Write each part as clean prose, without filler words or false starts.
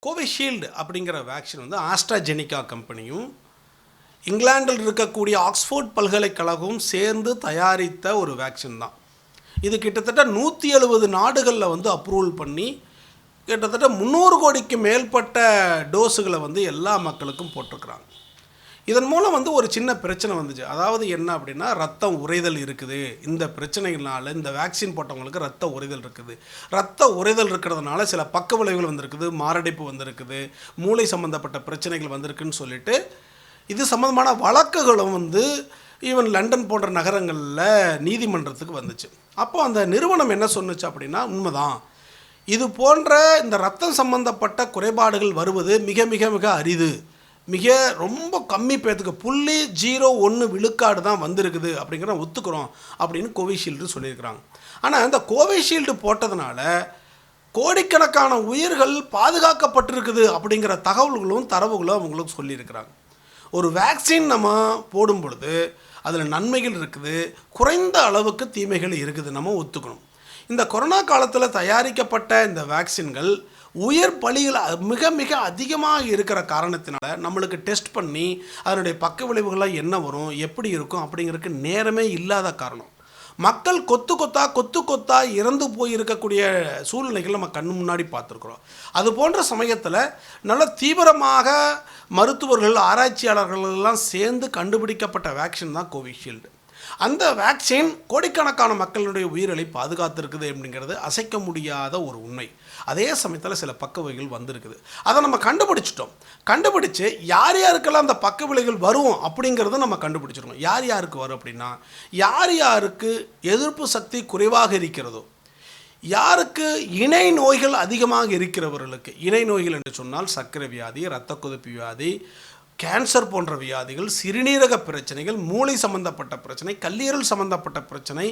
Covishield அப்படிங்கிற vaccine வந்து AstraZeneca கம்பெனியும் இங்கிலாந்தில் இருக்கக்கூடிய ஆக்ஸ்ஃபோர்ட் பல்கலைக்கழகமும் சேர்ந்து தயாரித்த ஒரு வேக்சின் தான். இது கிட்டத்தட்ட 170 நாடுகளில் வந்து அப்ரூவல் பண்ணி கிட்டத்தட்ட 300 கோடிக்கு மேற்பட்ட டோஸுகளை வந்து எல்லா மக்களுக்கும் போட்டிருக்கிறாங்க. இதன் மூலம் வந்து ஒரு சின்ன பிரச்சனை வந்துச்சு. அதாவது என்ன அப்படின்னா, ரத்தம் உறைதல் இருக்குது. இந்த பிரச்சனைகளால் இந்த வேக்சின் போட்டவங்களுக்கு ரத்த உறைதல் இருக்குது. ரத்த உறைதல் இருக்கிறதுனால சில பக்க விளைவுகள் வந்திருக்குது, மாரடைப்பு வந்திருக்குது, மூளை சம்மந்தப்பட்ட பிரச்சனைகள் வந்திருக்குன்னு சொல்லிட்டு இது சம்மந்தமான வழக்குகளும் வந்து ஈவன் லண்டன் போன்ற நகரங்களில் நீதிமன்றத்துக்கு வந்துச்சு. அப்போ அந்த நிறுவனம் என்ன சொன்னுச்சு அப்படின்னா, உண்மைதான், இது போன்ற இந்த ரத்தம் சம்பந்தப்பட்ட குறைபாடுகள் வருவது மிக மிக மிக அரிது, மிக ரொம்ப கம்மி பேத்துக்கு 0.01 விழுக்காடு தான் வந்திருக்குது அப்படிங்கிற ஒத்துக்கிறோம் அப்படின்னு கோவிஷீல்டு சொல்லியிருக்கிறாங்க. ஆனால் இந்த கோவிஷீல்டு போட்டதுனால கோடிக்கணக்கான உயிர்கள் பாதுகாக்கப்பட்டிருக்குது அப்படிங்கிற தகவல்களும் தரவுகளும் அவங்களுக்கு சொல்லியிருக்கிறாங்க. ஒரு வேக்சின் நம்ம போடும் பொழுது அதில் நன்மைகள் இருக்குது, குறைந்த அளவுக்கு தீமைகள் இருக்குது, நம்ம ஒத்துக்கணும். இந்த கொரோனா காலத்தில் தயாரிக்கப்பட்ட இந்த வேக்சின்கள் உயிர் பலிகள் மிக மிக அதிகமாக இருக்கிற காரணத்தினால நம்மளுக்கு டெஸ்ட் பண்ணி அதனுடைய பக்க விளைவுகளாக என்ன வரும், எப்படி இருக்கும் அப்படிங்கிறதுக்கு நேரமே இல்லாத காரணம். மக்கள் கொத்து கொத்தா இறந்து போய் இருக்கக்கூடிய சூழ்நிலைகள் நம்ம கண்ணு முன்னாடி பார்த்துருக்குறோம். அது போன்ற சமயத்தில் நல்ல தீவிரமாக மருத்துவர்கள், ஆராய்ச்சியாளர்கள் எல்லாம் சேர்ந்து கண்டுபிடிக்கப்பட்ட வேக்சின் தான் கோவிஷீல்டு. அந்த வேக்சின் கோடிக்கணக்கான மக்களுடைய உயிர்களை பாதுகாத்திருக்குது அப்படிங்கிறது அசைக்க முடியாத ஒரு உண்மை. அதே சமயத்தில் சில பக்க விளைவுகள் வந்திருக்குது. அதை நம்ம கண்டுபிடிச்சு யார் யாருக்கெல்லாம் அந்த பக்க விளைவுகள் வரும் அப்படிங்கிறத நம்ம கண்டுபிடிச்சிருக்கோம். யார் யாருக்கு வரும் அப்படின்னா, யார் யாருக்கு எதிர்ப்பு சக்தி குறைவாக இருக்கிறதோ, யாருக்கு இணை நோய்கள் அதிகமாக இருக்கிறவர்களுக்கு, இணை நோய்கள் என்று சொன்னால் சர்க்கரை வியாதி, இரத்த கொதிப்பு வியாதி, கேன்சர் போன்ற வியாதிகள், சிறுநீரக பிரச்சனைகள், மூளை சம்பந்தப்பட்ட பிரச்சனை, கல்லீரல் சம்பந்தப்பட்ட பிரச்சனை,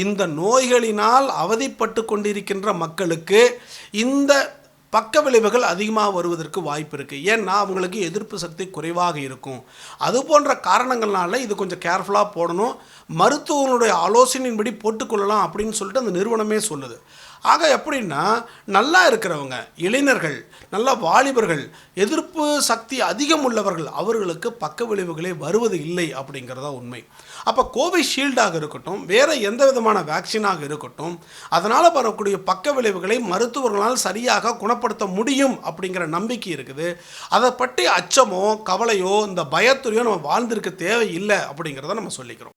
இந்த நோய்களினால் அவதிப்பட்டு கொண்டிருக்கின்ற மக்களுக்கு இந்த பக்க விளைவுகள் அதிகமாக வருவதற்கு வாய்ப்பு இருக்குது. ஏன்னா அவங்களுக்கு எதிர்ப்பு சக்தி குறைவாக இருக்கும். அது போன்ற காரணங்கள்னால இது கொஞ்சம் கேர்ஃபுல்லாக போடணும், மருத்துவர்களுடைய ஆலோசனையின்படி போட்டுக்கொள்ளலாம் அப்படின்னு சொல்லிட்டு அந்த நிறுவனமே சொல்லுது. ஆக எப்படின்னா, நல்லா இருக்கிறவங்க, இளைஞர்கள், நல்ல வாலிபர்கள், எதிர்ப்பு சக்தி அதிகம் உள்ளவர்கள், அவர்களுக்கு பக்க விளைவுகளே வருவது இல்லை அப்படிங்கிறதா உண்மை. அப்போ கோவிஷீல்டாக இருக்கட்டும், வேறு எந்த விதமான வேக்சினாக இருக்கட்டும், அதனால் வரக்கூடிய பக்க விளைவுகளை மருத்துவர்களால் சரியாக குணப்படுத்த முடியும் அப்படிங்கிற நம்பிக்கை இருக்குது. அதை பற்றி அச்சமோ கவலையோ இந்த பயத்துறையோ நம்ம வாழ்ந்திருக்க தேவையில்லை அப்படிங்கிறத நம்ம சொல்லிக்கிறோம்.